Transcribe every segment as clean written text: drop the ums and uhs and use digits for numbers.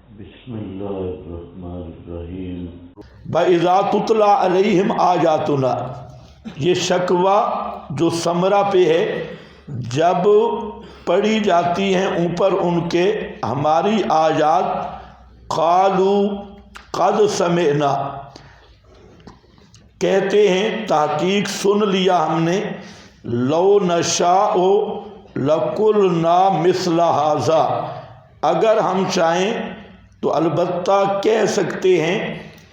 بسم اللہ الرحمن الرحیم۔ بَإِذَا تُتْلَى عَلَيْهِمْ آیاتنا، یہ شکوہ جو سمرہ پہ ہے، جب پڑھی جاتی ہیں اوپر ان کے ہماری آیات، قالوا قد سمعنا، کہتے ہیں تحقیق سن لیا ہم نے، لو نشاء لقلنا مثل ھذا، اگر ہم چاہیں تو البتہ کہہ سکتے ہیں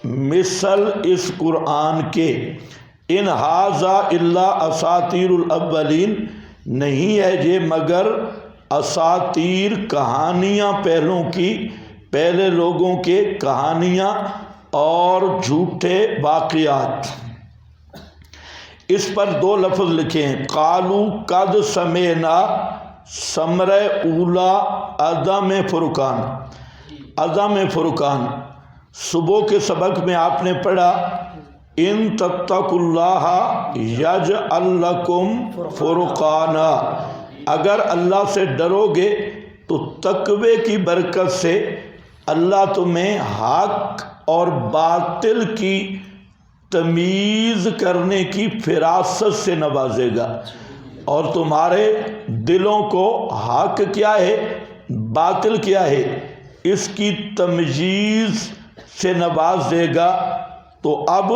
مثل اس قرآن کے، ان ھذا الا اساطیر الاولین، نہیں ہے یہ مگر اساطیر کہانیاں پہلوں کی، پہلے لوگوں کے کہانیاں اور جھوٹے واقعات۔ اس پر دو لفظ لکھے ہیں، قالوا قد سمعنا، سمرہ اولا عدم فرقان، عدم فرقان۔ صبح کے سبق میں آپ نے پڑھا ان تتقوا اللہ یجعل لکم فرقانا، اگر اللہ سے ڈرو گے تو تقوی کی برکت سے اللہ تمہیں حق اور باطل کی تمیز کرنے کی فراست سے نوازے گا، اور تمہارے دلوں کو حق کیا ہے باطل کیا ہے اس کی تمیز سے نواز دے گا۔ تو اب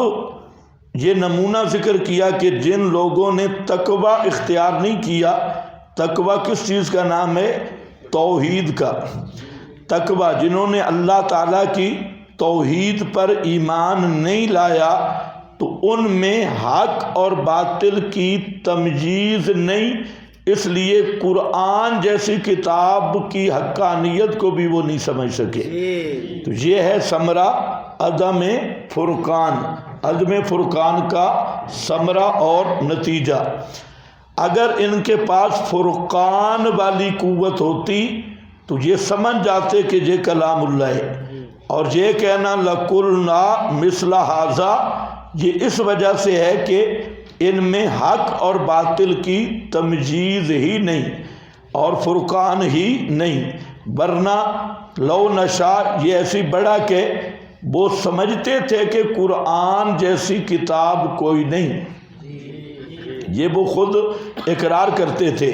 یہ نمونہ ذکر کیا کہ جن لوگوں نے تقوی اختیار نہیں کیا، تقوی کس چیز کا نام ہے؟ توحید کا تقوی، جنہوں نے اللہ تعالیٰ کی توحید پر ایمان نہیں لایا تو ان میں حق اور باطل کی تمیز نہیں، اس لیے قرآن جیسی کتاب کی حقانیت کو بھی وہ نہیں سمجھ سکے۔ تو یہ ہے ثمرہ عدم فرقان، عدم فرقان کا ثمرہ اور نتیجہ۔ اگر ان کے پاس فرقان والی قوت ہوتی تو یہ سمجھ جاتے کہ یہ کلام اللہ ہے، اور یہ کہنا لقلنا مثل ھذا یہ اس وجہ سے ہے کہ ان میں حق اور باطل کی تمیز ہی نہیں اور فرقان ہی نہیں، ورنہ لو نشاء یہ ایسی بڑا کہ وہ سمجھتے تھے کہ قرآن جیسی کتاب کوئی نہیں، یہ وہ خود اقرار کرتے تھے،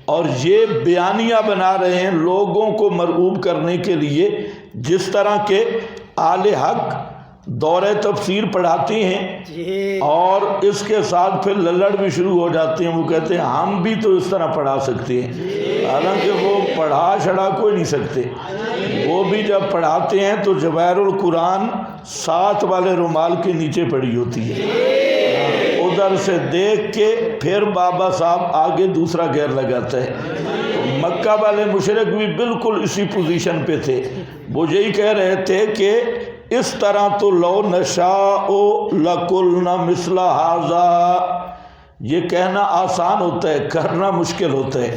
اور یہ بیانیہ بنا رہے ہیں لوگوں کو مرعوب کرنے کے لیے، جس طرح کے اہل حق دورہ تفسیر پڑھاتی ہیں اور اس کے ساتھ پھر للڑ بھی شروع ہو جاتے ہیں، وہ کہتے ہیں ہم بھی تو اس طرح پڑھا سکتے ہیں، حالانکہ وہ پڑھا چھڑا کوئی نہیں سکتے۔ وہ بھی جب پڑھاتے ہیں تو جواہر القرآن 7 والے رومال کے نیچے پڑی ہوتی ہے، ادھر سے دیکھ کے پھر بابا صاحب آگے دوسرا گیئر لگاتا ہے۔ مکہ والے مشرک بھی بالکل اسی پوزیشن پہ تھے، وہ یہی کہہ رہے تھے کہ اس طرح تو لو نشاء لقلنا مثل ھذا، یہ کہنا آسان ہوتا ہے، کرنا مشکل ہوتا ہے۔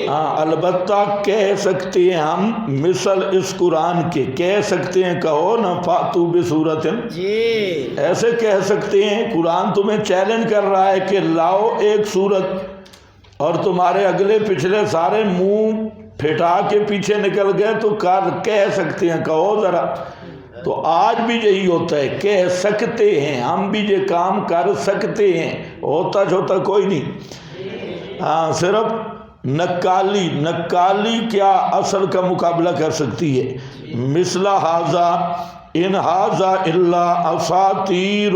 ہاں البتہ کہہ سکتے ہیں ہم مثل اس قرآن کے، کہہ سکتے ہیں، کہو نا فاتو بسورۃ، ایسے کہہ سکتے ہیں، قرآن تمہیں چیلنج کر رہا ہے کہ لاؤ ایک سورت، اور تمہارے اگلے پچھلے سارے منہ پھٹا کے پیچھے نکل گئے تو کہہ سکتے ہیں، کہو ذرا۔ تو آج بھی یہی ہوتا ہے، کہہ سکتے ہیں ہم بھی یہ کام کر سکتے ہیں، ہوتا چھوتا کوئی نہیں۔ ہاں صرف نکالی کیا اصل کا مقابلہ کر سکتی ہے۔ مثل ھذا ان ھذا الا اساطیر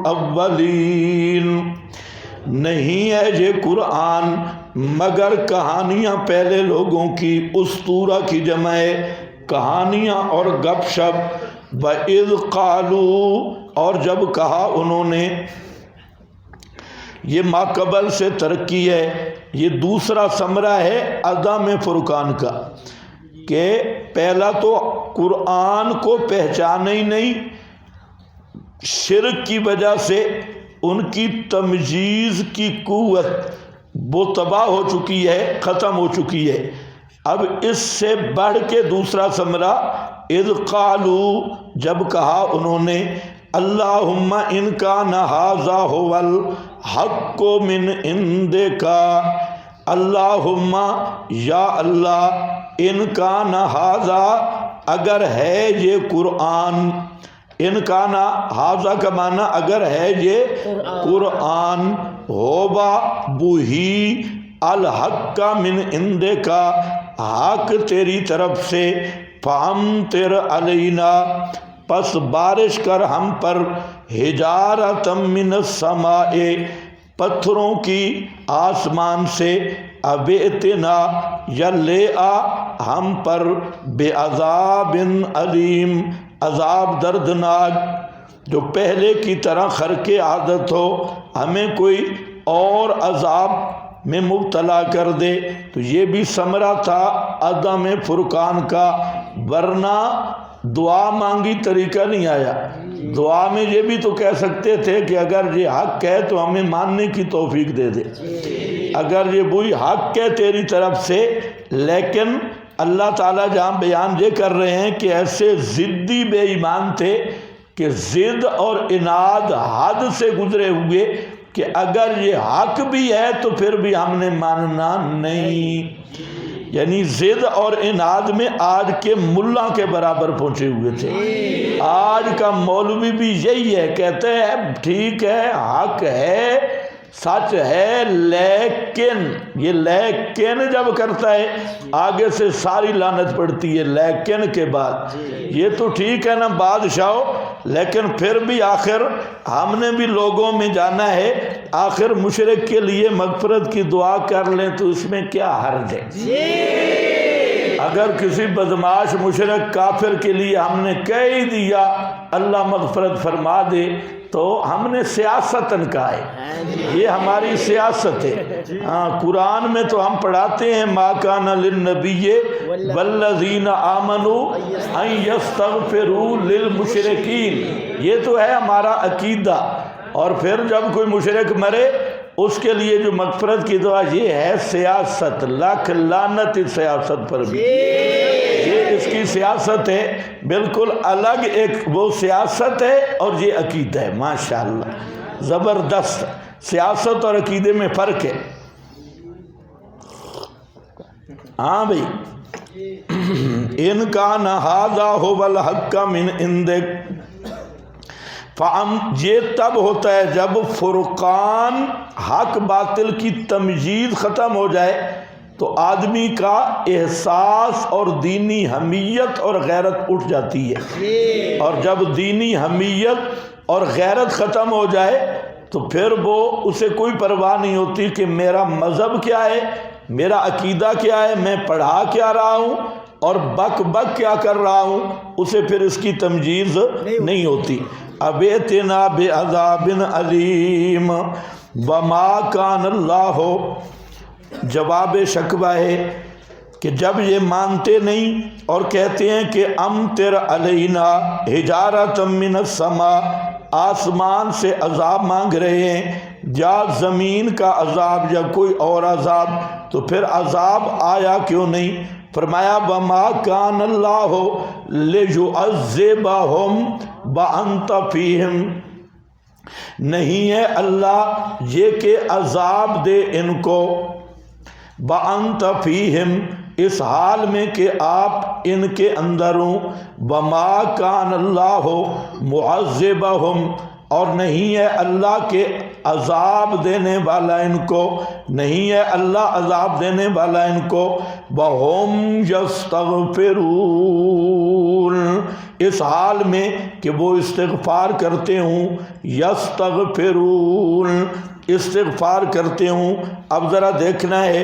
الاولین، نہیں ہے یہ قرآن مگر کہانیاں پہلے لوگوں کی، اسطورہ کی جمع ہے کہانیاں اور گپ شپ۔ وَإِذْ قَالُوا، اور جب کہا انہوں نے، یہ ماقبل سے ترقی ہے، یہ دوسرا ثمرہ ہے عدم فرقان کا، کہ پہلا تو قرآن کو پہچانا ہی نہیں، شرک کی وجہ سے ان کی تمیز کی قوت وہ تباہ ہو چکی ہے، ختم ہو چکی ہے۔ اب اس سے بڑھ کے دوسرا ثمرہ، اذ قالوا، جب کہا انہوں نے، اللہم ان کان ھذا ھو الحق من عندک، اللہم یا اللہ ان کان ھذا اگر ہے یہ قرآن، ان کان ھذا کا معنی اگر ہے یہ قرآن، ہوبا بوہی الحق کا من عندک حق تیری طرف سے، فامطر علینا پس بارش کر ہم پر، حجارۃ من السماء پتھروں کی آسمان سے، ابئتنا یا لے آ ہم پر، بعذاب علیم عذاب دردناک، جو پہلے کی طرح خرق عادت ہو، ہمیں کوئی اور عذاب میں مبتلا کر دے۔ تو یہ بھی ثمرہ تھا عدم فرقان کا، ورنہ دعا مانگی طریقہ نہیں آیا۔ دعا میں یہ بھی تو کہہ سکتے تھے کہ اگر یہ حق ہے تو ہمیں ماننے کی توفیق دے دے، اگر یہ وہی حق ہے تیری طرف سے۔ لیکن اللہ تعالیٰ جہاں بیان یہ کر رہے ہیں کہ ایسے ضدی بے ایمان تھے کہ ضد اور اناد حد سے گزرے ہوئے کہ اگر یہ حق بھی ہے تو پھر بھی ہم نے ماننا نہیں، یعنی ضد اور اناد میں آج کے ملا کے برابر پہنچے ہوئے تھے۔ آج کا مولوی بھی یہی ہے، کہتے ہیں ٹھیک ہے حق ہے سچ ہے، لیکن یہ لیکن جب کرتا ہے آگے سے ساری لعنت پڑتی ہے لیکن کے بعد۔ یہ تو ٹھیک ہے نا بادشاہو، لیکن پھر بھی آخر ہم نے بھی لوگوں میں جانا ہے، آخر مشرک کے لیے مغفرت کی دعا کر لیں تو اس میں کیا حرج ہے؟ اگر کسی بدماش مشرک کافر کے لیے ہم نے کہہ دیا اللہ مغفرت فرما دے تو ہم نے سیاستن کہا ہے، یہ ہماری سیاست ہے۔ ہاں قرآن میں تو ہم پڑھاتے ہیں ما کان للنبی والذین آمنوا ان یستغفروا للمشرکین، یہ تو ہے ہمارا عقیدہ۔ اور پھر جب کوئی مشرک مرے اس کے لیے جو مغفرت کی دعا، یہ ہے سیاست، لاکھ لعنت اس سیاست پر بھی، یہ اس کی سیاست ہے، بالکل الگ ایک وہ سیاست ہے اور یہ عقیدہ ہے۔ ماشاءاللہ زبردست، سیاست اور عقیدے میں فرق ہے۔ ہاں بھئی، ان کان ھذا ھو الحق من عندک، یہ تب ہوتا ہے جب فرقان حق باطل کی تمییز ختم ہو جائے تو آدمی کا احساس اور دینی حمیت اور غیرت اٹھ جاتی ہے، اور جب دینی حمیت اور غیرت ختم ہو جائے تو پھر وہ اسے کوئی پرواہ نہیں ہوتی کہ میرا مذہب کیا ہے، میرا عقیدہ کیا ہے، میں پڑھا کیا رہا ہوں اور بک بک کیا کر رہا ہوں، اسے پھر اس کی تمجیز نہیں ہوتی۔ ابیتنا بعذاب علیم وما کان اللہ، جواب شکوہ ہے کہ جب یہ مانتے نہیں اور کہتے ہیں کہ امطر علینا حجارۃ من السماء، آسمان سے عذاب مانگ رہے ہیں، یا زمین کا عذاب یا کوئی اور عذاب، تو پھر عذاب آیا کیوں نہیں؟ فرمایا وما کان اللہ لیعذبہم وانت فیہم، نہیں ہے اللہ یہ کہ عذاب دے ان کو، وانت فیہم اس حال میں کہ آپ ان کے اندر ہوں، وما کان اللہ معذبہم، اور نہیں ہے اللہ کے عذاب دینے والا ان کو، نہیں ہے اللہ عذاب دینے والا ان کو، وَهُمْ يَسْتَغْفِرُونَ اس حال میں کہ وہ استغفار کرتے ہوں، یستغفرون استغفار کرتے ہوں۔ اب ذرا دیکھنا ہے،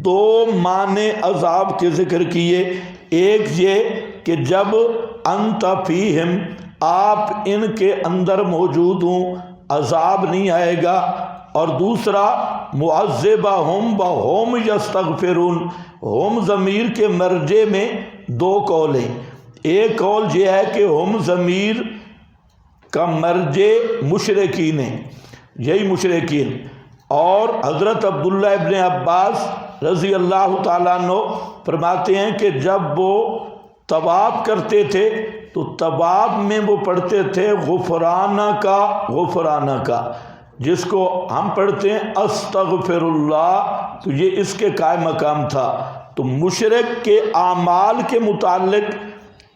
دو معنی عذاب کے ذکر کیے، ایک یہ کہ جب انت فیہم آپ ان کے اندر موجود ہوں عذاب نہیں آئے گا، اور دوسرا معذبہم وہم یستغفرون، ہم ضمیر کے مرجع میں دو قول ہیں، ایک قول یہ ہے کہ ہم ضمیر کا مرجع مشرکین ہیں، یہی مشرکین، اور حضرت عبداللہ ابن عباس رضی اللہ تعالیٰ عنہ فرماتے ہیں کہ جب وہ طواف کرتے تھے تو طواف میں وہ پڑھتے تھے غفرانہ کا، جس کو ہم پڑھتے ہیں استغفر اللہ، تو یہ اس کے قائم مقام تھا، تو مشرک کے اعمال کے متعلق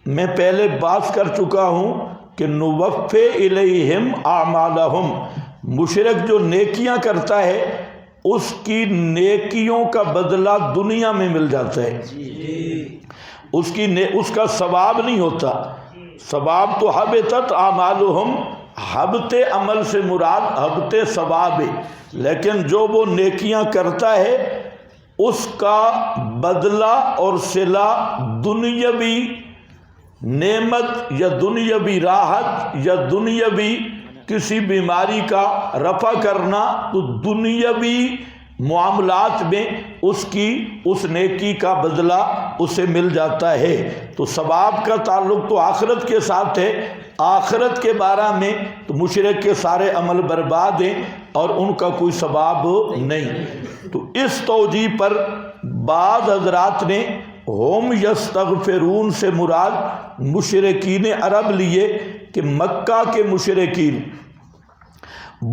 میں پہلے بات کر چکا ہوں کہ نوفی الیہم اعمالہم، مشرک جو نیکیاں کرتا ہے اس کی نیکیوں کا بدلہ دنیا میں مل جاتا ہے، اس کا ثواب نہیں ہوتا۔ ثواب تو حبطت اعمالہم، حبط عمل سے مراد حبط ثواب ہے، لیکن جو وہ نیکیاں کرتا ہے اس کا بدلہ اور صلہ دنیاوی نعمت یا دنیاوی راحت یا دنیاوی کسی بیماری کا رفع کرنا، تو دنیاوی معاملات میں اس نیکی کا بدلہ اسے مل جاتا ہے۔ تو ثواب کا تعلق تو آخرت کے ساتھ ہے، آخرت کے بارے میں تو مشرک کے سارے عمل برباد ہیں اور ان کا کوئی ثواب نہیں۔ تو اس توجیہ پر بعض حضرات نے ہم یستغفرون سے مراد مشرکین عرب لیے کہ مکہ کے مشرکین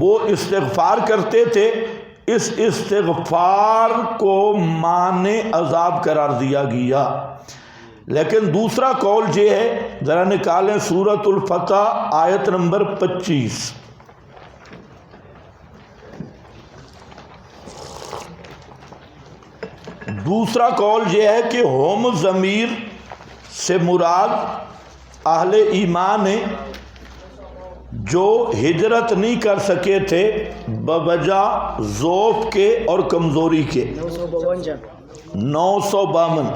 وہ استغفار کرتے تھے، اس استغفار کو معنی عذاب قرار دیا گیا۔ لیکن دوسرا قول یہ ہے، ذرا نکالیں سورۃ الفتح آیت نمبر 25۔ دوسرا قول یہ ہے کہ ہم ضمیر سے مراد اہل ایمان ہیں جو ہجرت نہیں کر سکے تھے بوجہ ضعف کے اور کمزوری کے۔ 952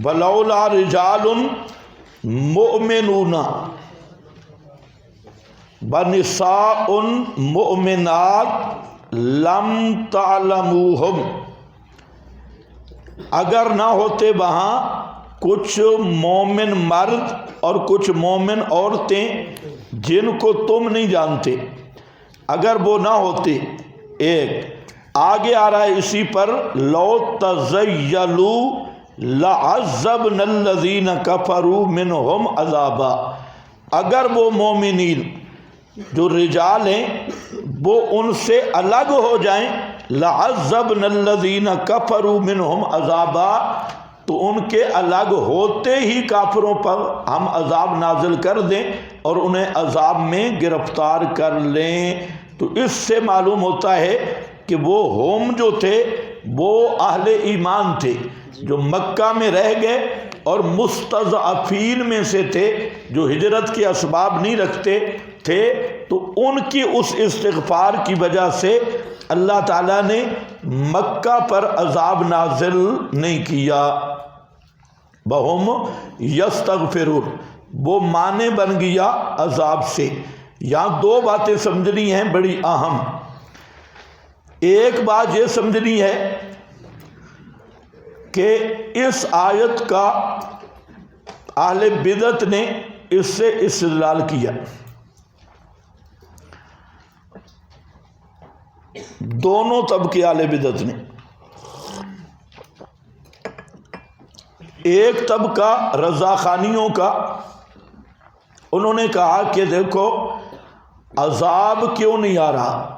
ولولا رجال مؤمنون ونساء مؤمنات لم تعلموہم، اگر نہ ہوتے وہاں کچھ مومن مرد اور کچھ مومن عورتیں جن کو تم نہیں جانتے، اگر وہ نہ ہوتے۔ ایک آگے آ رہا ہے اسی پر، لو تزیلوا لعذبنا الذین کفروا منہم عذابا، اگر وہ مومنین جو رجال ہیں وہ ان سے الگ ہو جائیں، لعذبنا الذین کفروا منہم عذابا، تو ان کے الگ ہوتے ہی کافروں پر ہم عذاب نازل کر دیں اور انہیں عذاب میں گرفتار کر لیں۔ تو اس سے معلوم ہوتا ہے کہ وہ ہوم جو تھے وہ اہل ایمان تھے جو مکہ میں رہ گئے اور مستضعفین میں سے تھے جو ہجرت کے اسباب نہیں رکھتے تھے، تو ان کی اس استغفار کی وجہ سے اللہ تعالیٰ نے مکہ پر عذاب نازل نہیں کیا۔ بہم یستغفرون، وہ معنی بن گیا عذاب سے۔ یہاں دو باتیں سمجھنی ہیں بڑی اہم۔ ایک بات یہ سمجھنی ہے کہ اس آیت کا اہل بدعت نے اس سے استدلال کیا۔ دونوں طبقے اہل بدعت نے، ایک طبقہ رضا خانیوں کا، انہوں نے کہا کہ دیکھو عذاب کیوں نہیں آ رہا،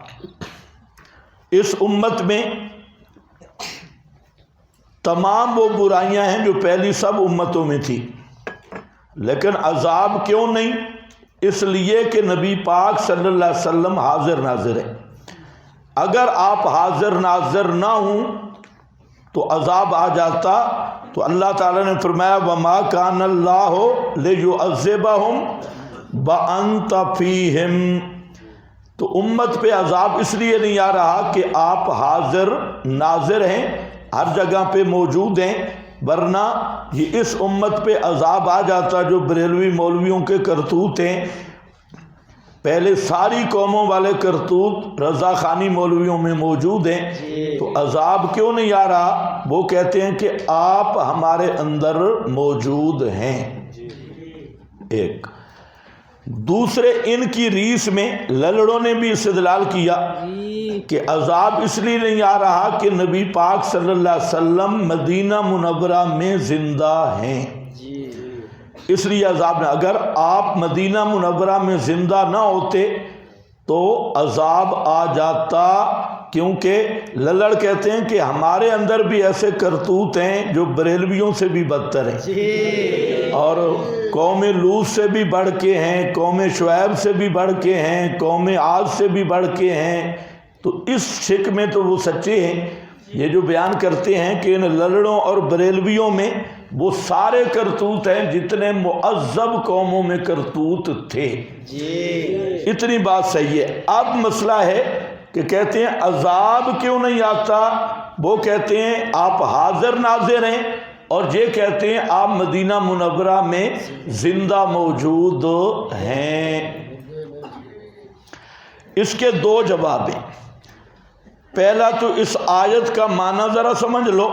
اس امت میں تمام وہ برائیاں ہیں جو پہلی سب امتوں میں تھی، لیکن عذاب کیوں نہیں؟ اس لیے کہ نبی پاک صلی اللہ علیہ وسلم حاضر ناظر ہے۔ اگر آپ حاضر ناظر نہ ہوں تو عذاب آ جاتا، تو اللہ تعالیٰ نے فرمایا وَمَا كَانَ اللَّهُ لِيُعَذِّبَهُمْ وَأَنْتَ فِيهِمْ، تو امت پہ عذاب اس لیے نہیں آ رہا کہ آپ حاضر ناظر ہیں، ہر جگہ پہ موجود ہیں، ورنہ یہ اس امت پہ عذاب آ جاتا جو بریلوی مولویوں کے کرتوت ہیں۔ پہلے ساری قوموں والے کرتوت رضا خانی مولویوں میں موجود ہیں، تو عذاب کیوں نہیں آ رہا؟ وہ کہتے ہیں کہ آپ ہمارے اندر موجود ہیں۔ ایک دوسرے ان کی ریس میں للڑوں نے بھی استدلال کیا کہ عذاب اس لیے نہیں آ رہا کہ نبی پاک صلی اللہ علیہ وسلم مدینہ منورہ میں زندہ ہیں، اس لیے عذاب نہ۔ اگر آپ مدینہ منورہ میں زندہ نہ ہوتے تو عذاب آ جاتا، کیونکہ للڑ کہتے ہیں کہ ہمارے اندر بھی ایسے کرتوت ہیں جو بریلویوں سے بھی بدتر ہیں، اور قوم لوط سے بھی بڑھ کے ہیں، قوم شعیب سے بھی بڑھ کے ہیں، قوم عاد سے بھی بڑھ کے ہیں۔ تو اس شک میں تو وہ سچے ہیں، یہ جو بیان کرتے ہیں کہ ان للڑوں اور بریلویوں میں وہ سارے کرتوت ہیں جتنے معذب قوموں میں کرتوت تھے۔ اتنی بات صحیح ہے۔ اب مسئلہ ہے کہ کہتے ہیں عذاب کیوں نہیں آتا، وہ کہتے ہیں آپ حاضر ناظر ہیں، اور یہ کہتے ہیں آپ مدینہ منورہ میں زندہ موجود ہیں۔ اس کے دو جواب ہیں۔ پہلا تو اس آیت کا معنی ذرا سمجھ لو،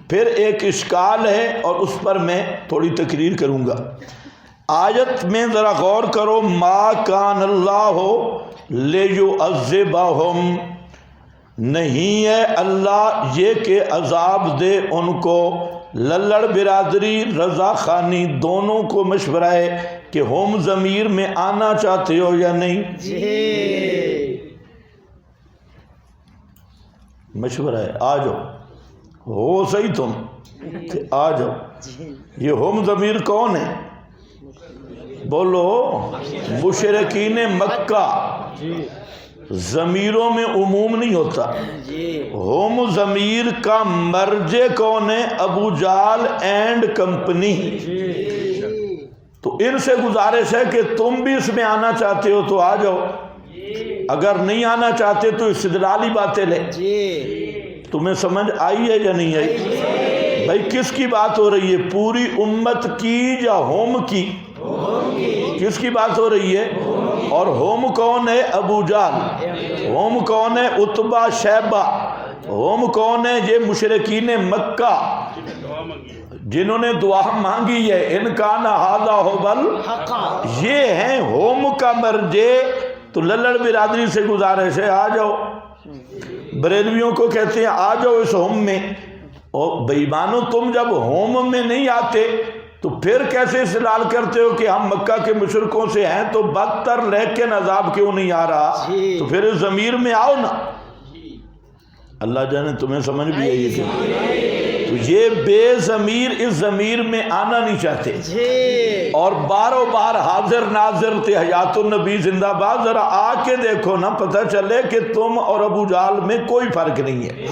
پھر ایک اشکال ہے اور اس پر میں تھوڑی تقریر کروں گا۔ آیت میں ذرا غور کرو، ما کان اللہ لیعذبہم، نہیں ہے اللہ یہ کہ عذاب دے ان کو۔ للڑ برادری رضا خانی دونوں کو مشورہ ہے کہ ہم ضمیر میں آنا چاہتے ہو یا نہیں؟ مشورہ ہے، آ جاؤ، ہو صحیح تم کہ آ جاؤ۔ یہ ہم ضمیر کون ہے؟ بولو، مشرکین مکہ۔ ضمیروں میں عموم نہیں ہوتا۔ ہم ضمیر کا مرجع کون ہے؟ ابو جہل اینڈ کمپنی۔ تو ان سے گزارش ہے کہ تم بھی اس میں آنا چاہتے ہو تو آ جاؤ، اگر نہیں آنا چاہتے تو استدلالی باتیں لے۔ تمہیں سمجھ آئی ہے یا نہیں آئی؟ بھائی کس کی بات ہو رہی ہے، پوری امت کی یا ہوم کی؟ کس کی بات ہو رہی ہے؟ اور ہوم کون ہے؟ ابو جہل۔ ہوم کون ہے؟ عتبہ شیبہ۔ ہوم کون ہے؟ یہ مشرکین مکہ جنہوں نے دعا مانگی ہے ان کان ھذا ھوال حق، یہ ہیں ہوم کا مرجع۔ تو للڑ برادری سے گزارش ہے آ جاؤ، بریلویوں کو کہتے ہیں آ جاؤ اس ہوم میں۔ اور بے ایمانو تم جب ہوم میں نہیں آتے تو پھر کیسے استدلال کرتے ہو کہ ہم مکہ کے مشرکوں سے ہیں تو بدتر، لیکن عذاب کیوں نہیں آ رہا؟ تو پھر اس ضمیر میں آؤ نا۔ اللہ جانے تمہیں سمجھ بھی آئی ہے۔ تو یہ بے ضمیر اس ضمیر میں آنا نہیں چاہتے، اور باروں بار حاضر ناظر تھے، حیات النبی زندہ باد۔ ذرا آ کے دیکھو نا، پتہ چلے کہ تم اور ابو جہل میں کوئی فرق نہیں ہے۔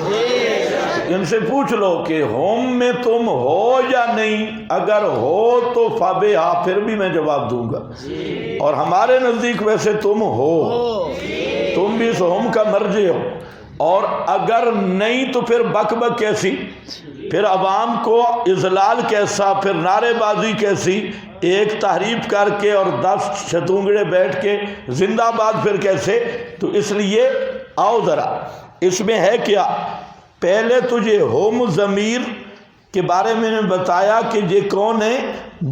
ان سے پوچھ لو کہ ہوم میں تم ہو یا نہیں، اگر ہو تو فبہا، پھر بھی میں جواب دوں گا۔ اور ہمارے نزدیک ویسے تم ہو، تم بھی اس ہوم کا مرجع ہو، اور اگر نہیں تو پھر بک بک کیسی، پھر عوام کو اذلال کیسا، پھر نعرے بازی کیسی، ایک تحریف کر کے اور 10 شتونگڑے بیٹھ کے زندہ باد پھر کیسے؟ تو اس لیے آؤ ذرا، اس میں ہے کیا؟ پہلے تجھے ہوم ضمیر کے بارے میں نے بتایا کہ یہ کون ہے،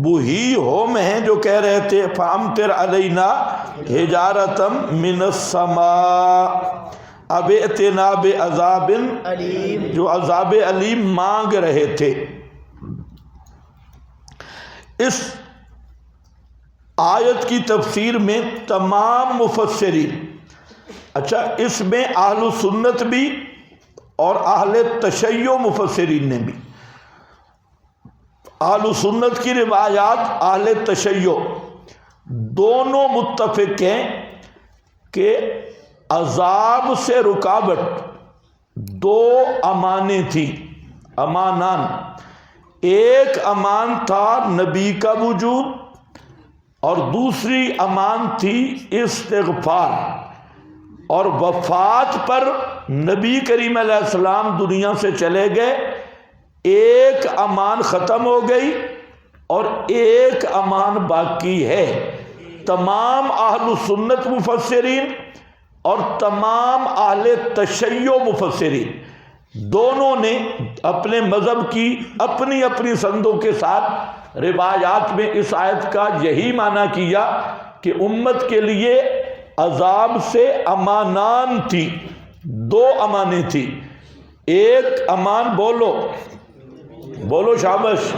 وہی ہوم ہیں جو کہہ رہے تھے فَأَمْطِرْ عَلَيْنَا حِجَارَةً مِّنَ السَّمَاءِ، اب ائتنا بعذاب علیم، جو عذاب علیم مانگ رہے تھے۔ اس آیت کی تفسیر میں تمام مفسرین، اچھا اس میں اہل سنت بھی اور اہل تشیع مفسرین نے بھی، اہل سنت کی روایات، اہل تشیع دونوں متفق ہیں کہ عذاب سے رکاوٹ دو امانیں تھی، امانان۔ ایک امان تھا نبی کا وجود، اور دوسری امان تھی استغفار۔ اور وفات پر نبی کریم علیہ السلام دنیا سے چلے گئے، ایک امان ختم ہو گئی اور ایک امان باقی ہے۔ تمام اہل سنت مفسرین اور تمام اہل تشیع مفسرین دونوں نے اپنے مذہب کی اپنی اپنی سندوں کے ساتھ روایات میں اس آیت کا یہی معنی کیا کہ امت کے لیے عذاب سے امانان تھی، دو امانیں تھی۔ ایک امان بولو بولو شابش،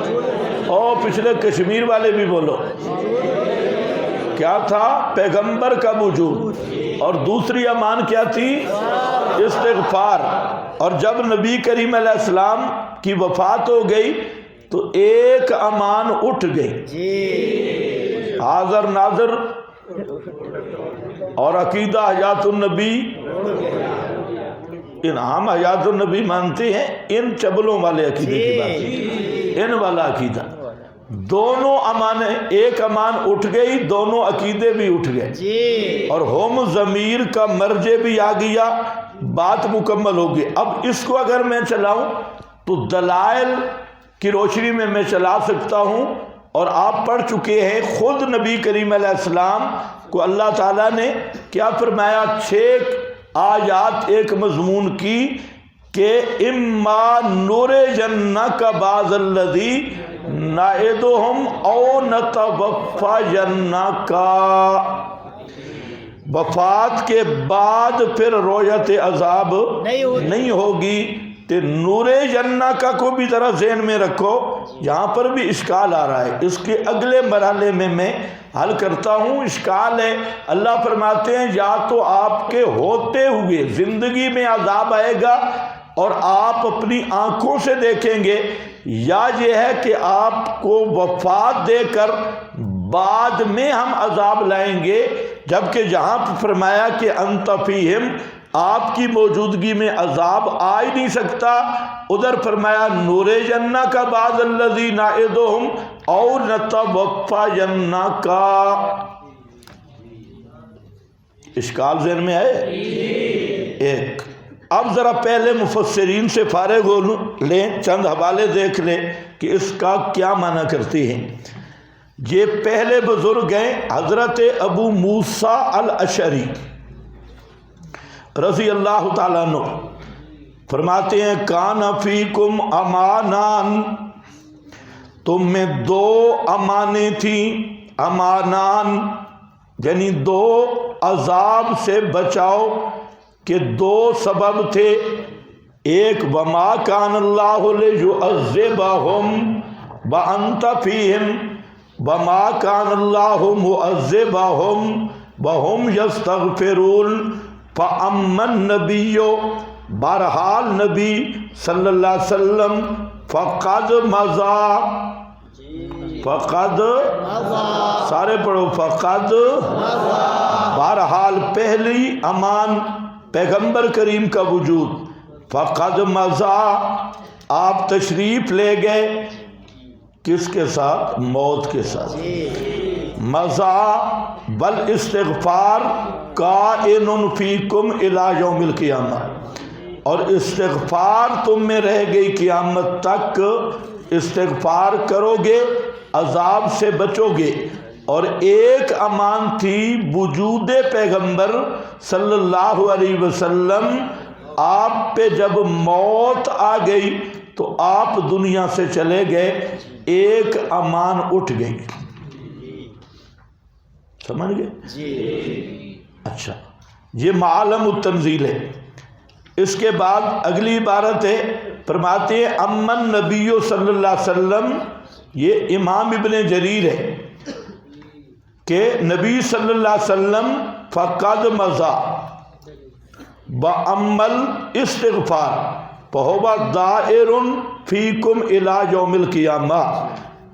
اور پچھلے کشمیر والے بھی بولو، کیا تھا؟ پیغمبر کا وجود۔ اور دوسری امان کیا تھی؟ استغفار۔ اور جب نبی کریم علیہ السلام کی وفات ہو گئی تو ایک امان اٹھ گئی، حاضر ناظر اور عقیدہ حیات النبی، ہم حیات النبی مانتے ہیں، ان چبلوں والے عقیدے کی بات، ان والا عقیدہ، دونوں امانیں، ایک امان اٹھ گئی، دونوں عقیدے بھی اٹھ گئے، اور ہم ضمیر کا مرجع بھی آ گیا، بات مکمل ہوگی۔ اب اس کو اگر میں چلاؤں تو دلائل کی روشنی میں چلا سکتا ہوں، اور آپ پڑھ چکے ہیں خود نبی کریم علیہ السلام کو اللہ تعالیٰ نے کیا فرمایا، 6 آیات ایک مضمون کی کہ اما نُرِيَنَّكَ بَعْضَ الَّذِي نَعِدُهُمْ أَوْ نَتَوَفَّيَنَّكَ، وفات کے بعد پھر رویت عذاب نہیں ہوگی۔ تو نور جنہ کا کو بھی ذرا ذہن میں رکھو، یہاں پر بھی اشکال آ رہا ہے، اس کے اگلے مرحلے میں حل کرتا ہوں۔ اشکال ہے، اللہ فرماتے ہیں یا تو آپ کے ہوتے ہوئے زندگی میں عذاب آئے گا اور آپ اپنی آنکھوں سے دیکھیں گے، یا یہ ہے کہ آپ کو وفات دے کر بعد میں ہم عذاب لائیں گے، جبکہ جہاں فرمایا کہ انت فیہم، آپ کی موجودگی میں عذاب آ ہی نہیں سکتا، ادھر فرمایا نور جنہ کا بعض الذی نعدہم اور نتوفینہ کا۔ اشکال ذہن میں ہے ایک۔ اب ذرا پہلے مفسرین سے فارغ ہو لیں، چند حوالے دیکھ لیں کہ اس کا کیا معنی کرتی ہیں۔ یہ پہلے بزرگ ہیں حضرت ابو موسیٰ الاشعری رضی اللہ تعالیٰ عنہ، فرماتے ہیں کان فیکم امانان، تم میں 2 امانیں تھیں، امانان یعنی 2 عذاب سے بچاؤ کے 2 سبب تھے، ایک وما کان اللہ لیعذبہم وانت فیہم وما کان اللہ معذبہم وہم یستغفرون، فَأَمَّا النَّبِيُّ، بہرحال نبی صلی اللہ علیہ وسلم، فَقَدْ مَضَى، فَقَدْ سارے پڑھو، فَقَدْ بہرحال پہلی امان پیغمبر کریم کا وجود، فَقَدْ مَضَى آپ تشریف لے گئے، کس کے ساتھ؟ موت کے ساتھ۔ مضى بل استغفار کائن فیکم الی یوم القیامہ، اور استغفار تم میں رہ گئی قیامت تک، استغفار کرو گے عذاب سے بچو گے۔ اور ایک امان تھی وجود پیغمبر صلی اللہ علیہ وسلم، آپ پہ جب موت آ گئی تو آپ دنیا سے چلے گئے، ایک امان اٹھ گئی، سمجھ گئے جی؟ اچھا، یہ معالم التنزیل ہے۔ اس کے بعد اگلی عبارت ہے، فرماتے ہیں امن نبی صلی اللہ علیہ وسلم، یہ امام ابن جریر ہے کہ نبی صلی اللہ علیہ وسلم فقد مضى وَأَمَّا الْإِسْتِغْفَارُ فَهُوَ دَائِرٌ فِيكُمْ إِلَى يَوْمِ الْقِيَامَةِ،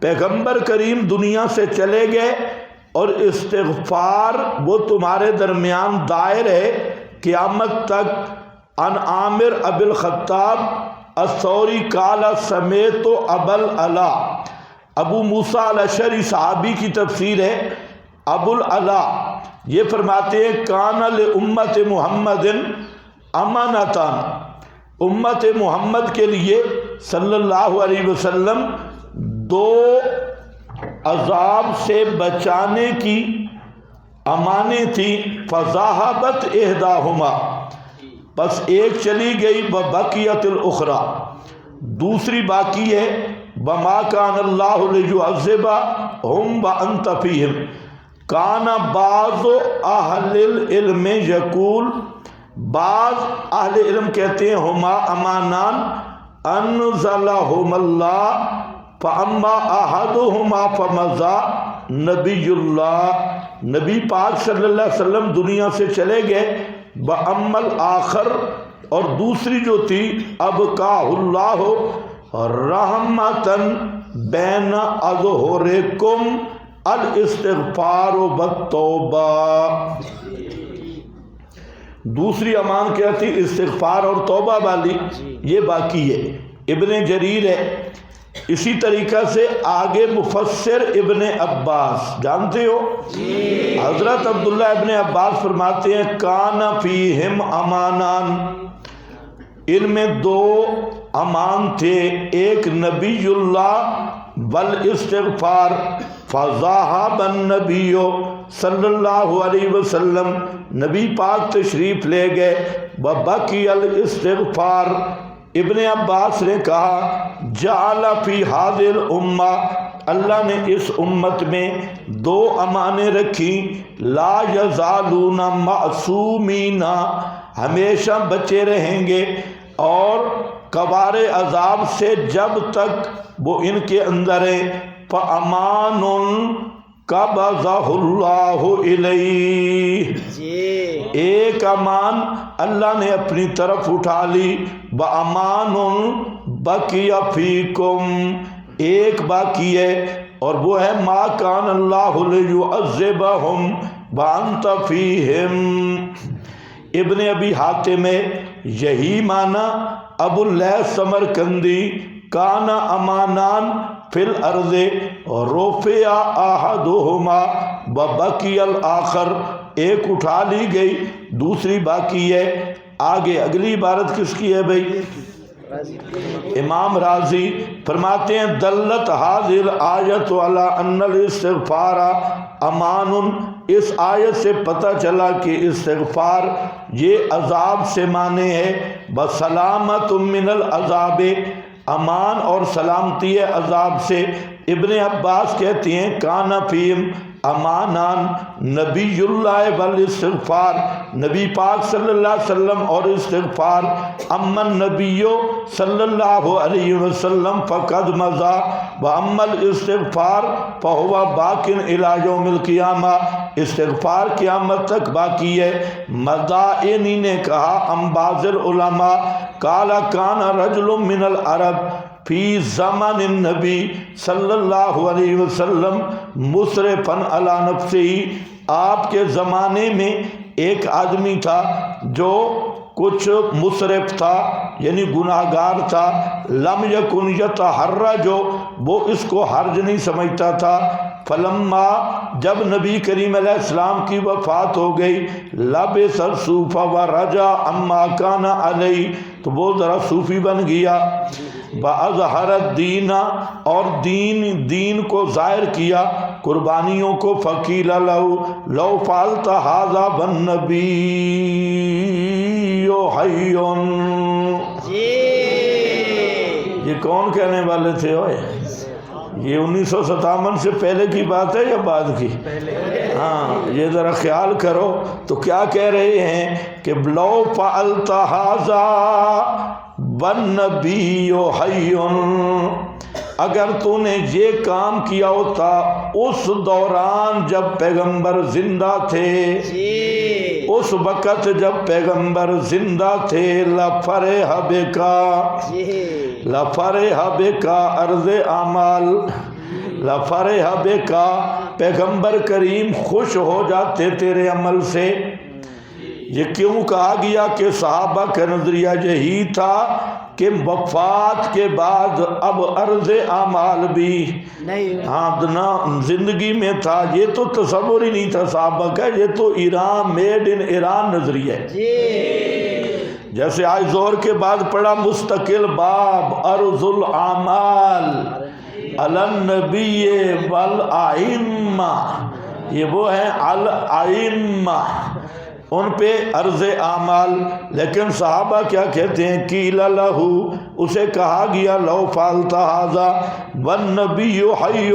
پیغمبر کریم دنیا سے چلے گئے اور استغفار وہ تمہارے درمیان دائر ہے قیامت تک۔ ان عامر ابی الخطاب الثوری قال سمیت ابا العلا، ابو موسیٰ الاشعری صحابی کی تفسیر ہے، ابو العلا یہ فرماتے ہیں کان لامت محمد امانتان، امت محمد کے لیے صلی اللہ علیہ وسلم 2 عذاب سے بچانے کی امانیں تھیں، فذہبت احداہما، بس ایک چلی گئی، وبقیت الاخری دوسری باقی ہے، وما کان اللہ لیعذبہم وانت فیہم، کان بعض اہل العلم یقول، بعض اہل علم کہتے ہیں ہما امانان انزلہم اللہ فاما احدہما فمضى نبی اللہ، نبی پاک صلی اللہ علیہ وسلم دنیا سے چلے گئے، بَأَمَّا الْآخَرُ اور دوسری جو تھی أَبْقَاهُ اللَّهُ رَحْمَةً بَيْنَ أَظْهُرِكُمْ الاستغفار بالتوبہ۔ دوسری امان کیا تھی؟ استغفار اور توبہ والی، یہ باقی ہے۔ ابن جریر ہے، اسی طریقہ سے آگے مفسر ابن عباس جانتے ہو، حضرت عبداللہ ابن عباس فرماتے ہیں کان فیہم امانان، ان میں دو امان تھے، ایک نبی اللہ والاستغفار، فذهب النبی صلی اللہ علیہ وسلم، نبی پاک تشریف لے گئے، وبقی الاستغفار۔ ابن عباس نے کہا جعل فی هذه الامہ، اللہ نے اس امت میں دو امانیں رکھی، لا یزالون معصومین، ہمیشہ بچے رہیں گے اور کبار عذاب سے جب تک وہ ان کے اندر ہیں، فَأَمَانٌ قَبَضَهُ اللَّهُ إِلَيْهِ، ایک امان اللہ نے اپنی طرف اٹھا لی، وَأَمَانٌ بَقِيَ فِيكُمْ، ایک باقی ہے اور وہ ہے مَا كَانَ اللَّهُ لِيُعَذِّبَهُمْ وَأَنْتَ فِيهِمْ۔ ابن ابی حاتم میں یہی معنی ابو اللیث سمرقندی کان امانان فی الارض رفع احدہما وبقی الآخر، ایک اٹھا لی گئی دوسری باقی ہے۔ آگے اگلی عبارت کس کی ہے بھائی؟ امام راضی فرماتے ہیں دلت حاضر آیت علی ان الاستغفار امان، اس آیت سے پتہ چلا کہ استغفار یہ عذاب سے مانے ہے، بسلامت من العذاب، امان اور سلامتی ہے عذاب سے۔ ابن عباس کہتے ہیں کان فیہم امانان نبی اللہ والاستغفار، نبی پاک صلی اللہ علیہ وسلم اور استغفار، اما النبی صلی اللہ علیہ وسلم فقد مضى واما الاستغفار فهو باق الى یوم القیامہ، استغفار قیامت تک باقی ہے۔ مدائنی نے کہا بعض العلماء قال کان رجل من العرب فی زمن النبی صلی اللہ علیہ وسلم مسرفا علی نفسہ، آپ کے زمانے میں ایک آدمی تھا جو کچھ مسرف تھا یعنی گناہگار تھا، لم یکن یتحرج، وہ اس کو حرج نہیں سمجھتا تھا، فلما جب نبی کریم علیہ السلام کی وفات ہو گئی، لبس الصوف ورجع عما کان علیہ، تو وہ ذرا صوفی بن گیا، وَأَظْهَرَ الدِّينَ اور دین کو ظاہر کیا، قربانیوں کو، فَقِيلَ لَهُ لَوْ فَعَلْتَ هَذَا وَالنَّبِيُّ حَيٌّ، یہ کون کہنے والے تھے ہوئے؟ یہ 1957 سے پہلے کی بات ہے یا بعد کی؟ ہاں یہ ذرا خیال کرو تو کیا کہہ رہے ہیں کہ لو فعلت ھذا والنبی حی، اگر تو نے یہ کام کیا ہوتا اس دوران جب پیغمبر زندہ تھے، اس وقت جب پیغمبر زندہ تھے، لفرح بکا، لفرح بکا عرض اعمال، لفرح بکا، پیغمبر کریم خوش ہو جاتے تیرے عمل سے۔ یہ کیوں کہا گیا کہ صحابہ کا نظریہ یہی تھا کہ وفات کے بعد اب عرض اعمال بھی ہاں زندگی میں تھا، یہ تو تصور ہی نہیں تھا صحابہ کا، یہ تو ایران میڈ ان ایران نظریہ ہے۔ جیسے آج ظہر کے بعد پڑھا مستقل باب عرض الاعمال علی النبی والائمہ، یہ وہ ہیں الائمہ، ان پہ عرض اعمال۔ لیکن صحابہ کیا کہتے ہیں؟ قیل لہ، اسے کہا گیا لو فعلت ھذا والنبی حی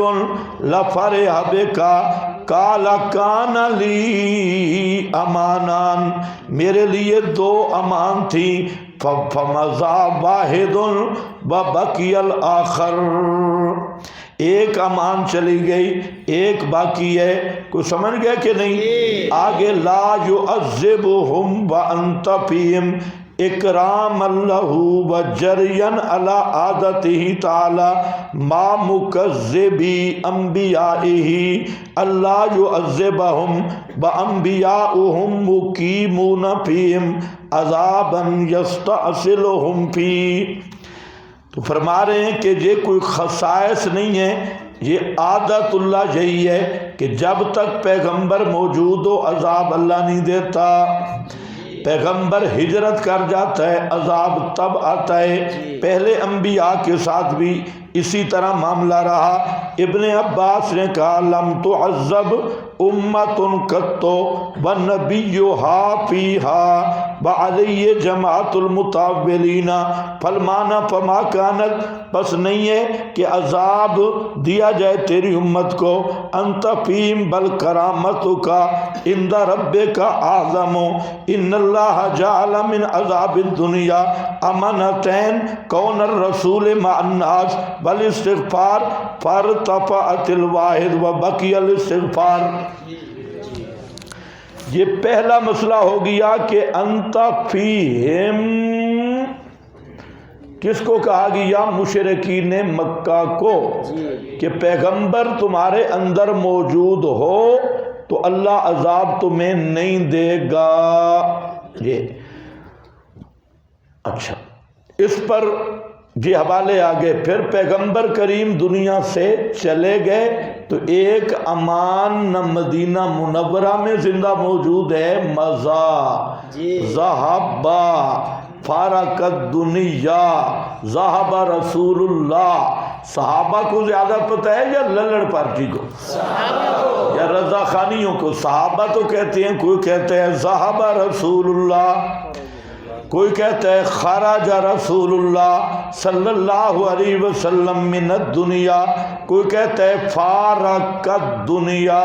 لفرح بکا، قال کان لی امانان، میرے لیے دو امان تھی، فمضى واحد وبقي الآخر، ایک امان چلی گئی، ایک باقی ہے، کوئی سمجھ گیا کہ نہیں؟ آگے لا يعذبهم وانت فيهم اکرام اللہ و جرین علی عادتہ تعالی ما مکذبی انبیائہ اللہ یعذبہم وانبیاؤہم مقیمون فیہم عذابا یستأصلہم فی. تو فرما رہے ہیں کہ یہ کوئی خصائص نہیں ہے، یہ عادت اللہ یہی ہے کہ جب تک پیغمبر موجود ہو عذاب اللہ نہیں دیتا. پیغمبر ہجرت کر جاتا ہے عذاب تب آتا ہے. پہلے انبیاء کے ساتھ بھی اسی طرح معاملہ رہا. ابن عباس نے کہا لم تعذب امت قط ونبیھا فیھا وعلی جماعت المتاولین فالمعنی فما کانت، بس نہیں ہے کہ عذاب دیا جائے تیری امت کو، انت فیہم بل کرامتک عند ربک اعظم ان اللہ جعل من عذاب الدنیا امنتین کون الرسول مع الناس والاستغفار فارتفعت الواحد وبقی الاستغفار. یہ پہلا مسئلہ ہو گیا کہ انت فیہم کس کو کہا گیا؟ مشرکین مکہ کو، کہ پیغمبر تمہارے اندر موجود ہو تو اللہ عذاب تمہیں نہیں دے گا. یہ اچھا، اس پر یہ حوالے آگے. پھر پیغمبر کریم دنیا سے چلے گئے تو ایک امان نہ مدینہ منورہ میں زندہ موجود ہے، مزا ذہبا فارقت دنیا ذہب رسول اللہ. صحابہ کو زیادہ پتہ ہے یا للڑ پارٹی کو یا رضا خانیوں کو؟ صحابہ تو کہتے ہیں، کوئی کہتے ہیں ذہب رسول اللہ، کوئی کہتا ہے خرج رسول اللہ صلی اللہ علیہ وسلم من الدنیا، کوئی کہتا ہے فارقت دنیا،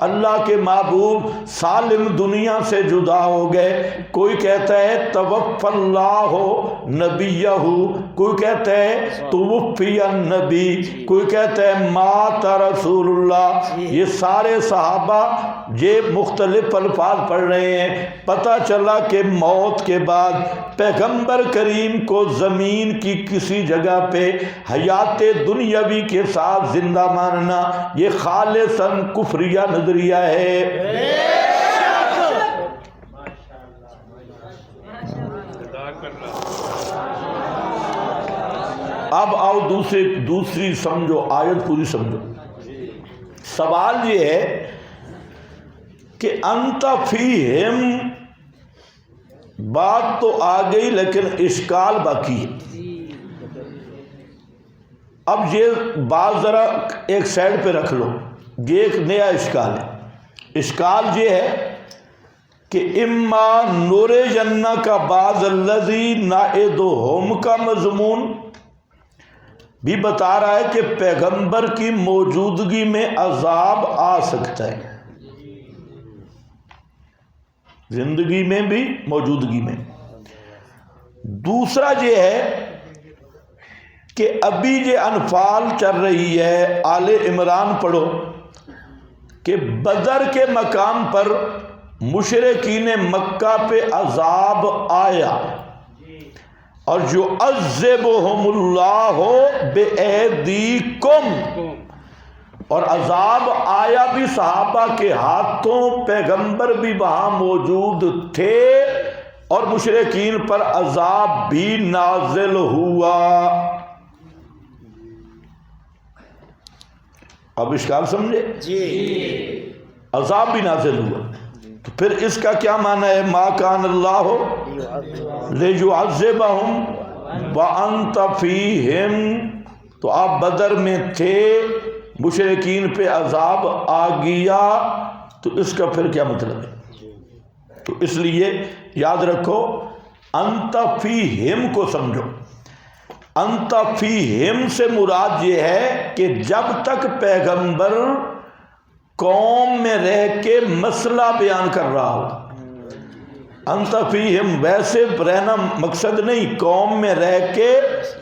اللہ کے محبوب سالم دنیا سے جدا ہو گئے. کوئی کہتا ہے توفی اللہ نبیہ، کوئی کہتا ہے توفی النبی، کوئی کہتا ہے مات رسول اللہ. یہ سارے صحابہ یہ مختلف الفاظ پڑھ رہے ہیں. پتہ چلا کہ موت کے بعد پیغمبر کریم کو زمین کی کسی جگہ پہ حیات دنیاوی کے ساتھ زندہ ماننا یہ خالصاً کفریہ نظریہ ہے. اب آؤ دوسری سمجھو، آیت پوری سمجھو. سوال یہ ہے کہ انت فیہم، بات تو آ گئی لیکن اشکال باقی ہے. اب یہ بات ذرا ایک سائڈ پہ رکھ لو، یہ ایک نیا اشکال ہے. اشکال یہ ہے کہ اما نور جنہ کا بعض الذی نائدہم کا مضمون بھی بتا رہا ہے کہ پیغمبر کی موجودگی میں عذاب آ سکتا ہے، زندگی میں بھی موجودگی میں. دوسرا یہ ہے کہ ابھی یہ انفال چل رہی ہے، آل عمران پڑھو کہ بدر کے مقام پر مشرکین مکہ پہ عذاب آیا، اور یعذبہم اللہ بایدیکم، اور عذاب آیا بھی صحابہ کے ہاتھوں، پیغمبر بھی وہاں موجود تھے، اور مشرکین پر عذاب بھی نازل ہوا. اب اشکال سمجھے؟ جی، عذاب بھی نازل ہوا. تو پھر اس کا کیا معنی ہے؟ ما کان اللہ لیعذبہم وانت فیہم، تو آپ بدر میں تھے، مشرکین پہ عذاب آ گیا، تو اس کا پھر کیا مطلب ہے؟ تو اس لیے یاد رکھو انت فیہم کو سمجھو. انت فیہم سے مراد یہ ہے کہ جب تک پیغمبر قوم میں رہ کے مسئلہ بیان کر رہا ہو، انت فیہم ویسے رہنا مقصد نہیں، قوم میں رہ کے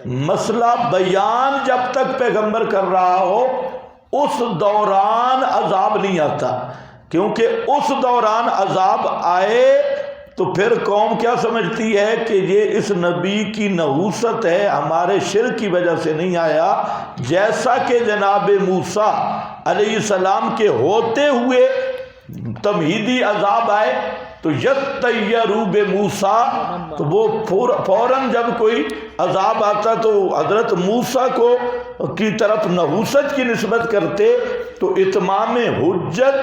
مسئلہ بیان جب تک پیغمبر کر رہا ہو اس دوران عذاب نہیں آتا، کیونکہ اس دوران عذاب آئے تو پھر قوم کیا سمجھتی ہے کہ یہ اس نبی کی نحوست ہے، ہمارے شرک کی وجہ سے نہیں آیا، جیسا کہ جناب موسیٰ علیہ السلام کے ہوتے ہوئے تمہیدی عذاب آئے تو یطیروا بموسیٰ، تو وہ فوراً جب کوئی عذاب آتا تو حضرت موسیٰ کو کی طرف نحوست کی نسبت کرتے، تو اتمام حجت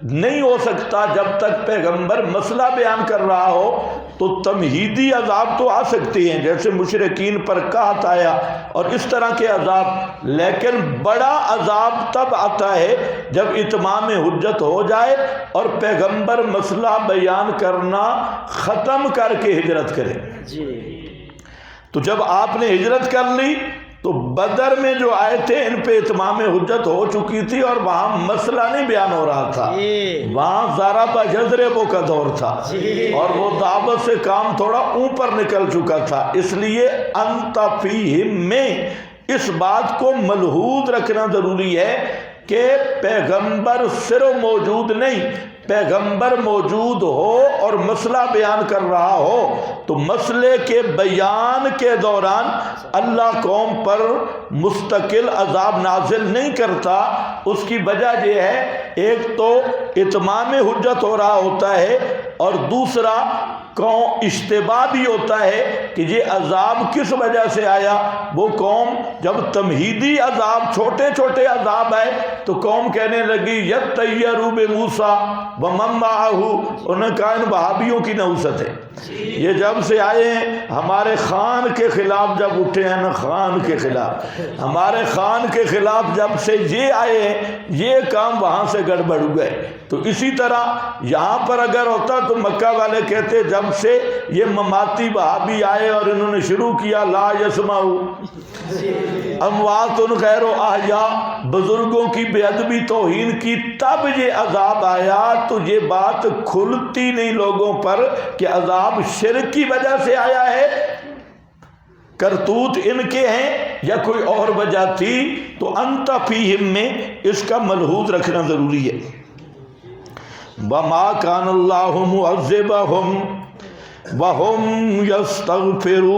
نہیں ہو سکتا جب تک پیغمبر مسئلہ بیان کر رہا ہو، تو تمہیدی عذاب تو آ سکتے ہیں جیسے مشرکین پر قحط آیا اور اس طرح کے عذاب، لیکن بڑا عذاب تب آتا ہے جب اتمام حجت ہو جائے اور پیغمبر مسئلہ بیان کرنا ختم کر کے ہجرت کرے۔ تو جب آپ نے ہجرت کر لی تو بدر میں جو آئے تھے ان پہ اتمام حجت ہو چکی تھی اور وہاں مسئلہ نہیں بیان ہو رہا تھا، وہاں ضرب یضرب کا دور تھا اور وہ دعوت سے کام تھوڑا اوپر نکل چکا تھا، اس لیے انت فیہم میں اس بات کو ملحوظ رکھنا ضروری ہے کہ پیغمبر صرف موجود نہیں، پیغمبر موجود ہو اور مسئلہ بیان کر رہا ہو تو مسئلے کے بیان کے دوران اللہ قوم پر مستقل عذاب نازل نہیں کرتا۔ اس کی وجہ یہ ہے ایک تو اتمام حجت ہو رہا ہوتا ہے اور دوسرا قوم اشتباہ بھی ہوتا ہے کہ یہ عذاب کس وجہ سے آیا۔ وہ قوم جب تمہیدی عذاب چھوٹے چھوٹے عذاب آئے تو قوم کہنے لگی یطیروا بموسیٰ ومن معہ، انہوں نے کہا ان وہابیوں کی نحوست ہے، یہ جب سے آئے ہیں ہمارے خان کے خلاف جب اٹھے ہیں نا، خان کے خلاف، ہمارے خان کے خلاف جب سے یہ آئے ہیں یہ کام وہاں سے گڑبڑ ہوئے۔ تو اسی طرح یہاں پر اگر ہوتا تو مکہ والے کہتے جب سے یہ مماتی وہابی آئے اور انہوں نے شروع کیا لا یسمعوا اموات غیر احیاء، بزرگوں کی بے ادبی توہین کی، تب یہ عذاب آیا، تو یہ بات کھلتی نہیں لوگوں پر کہ عذاب شرک کی وجہ سے آیا ہے، کرتوت ان کے ہیں یا کوئی اور وجہ تھی۔ تو انت فیہم میں اس کا ملحوظ رکھنا ضروری ہے۔ وما کان اللہ معذبہم وہم یستغفرون،